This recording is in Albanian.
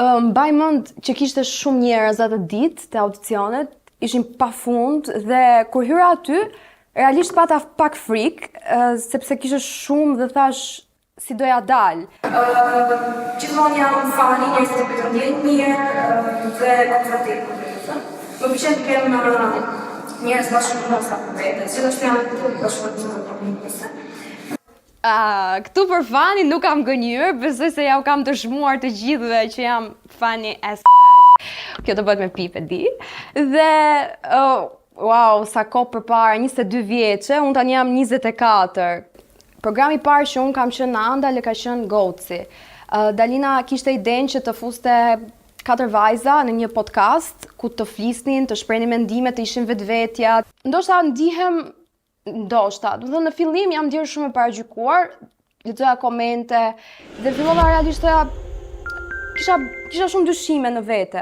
Mbaj mend që kishte shumë njerëz atë ditë të audicionet, ishin pafund dhe kur hyra aty, realisht pata pak frikë, sepse kishte shumë dhe thash si doja dal. Gjithmonë jam fani njerëzit që bëjnë ndjenjë mirë dhe komfortable. Më pëlqen të kem njerëz më shumë mosa për vete, gjithashtu jam më shumë të Këtu për fani nuk kam gënjur, besoj se ja u kam të shmuar të gjithëve që jam fani as Kjo të bëhet me pipë, di. Dhe, wow, sa kohë përpara, 22 vjeçe, unë tani jam 24. Programi i parë që unë kam qenë në Andal ka qenë Goci. Dalina kishte idenë që të fuste 4 vajza në një podcast ku të flisnin, të shprehnin mendime, të ishin vetvetja. Ndoshta ndihem në fillim jam ndjerë shumë e paragjykuar, lexoja komente dhe fillova realisht kisha shumë dyshime në vete.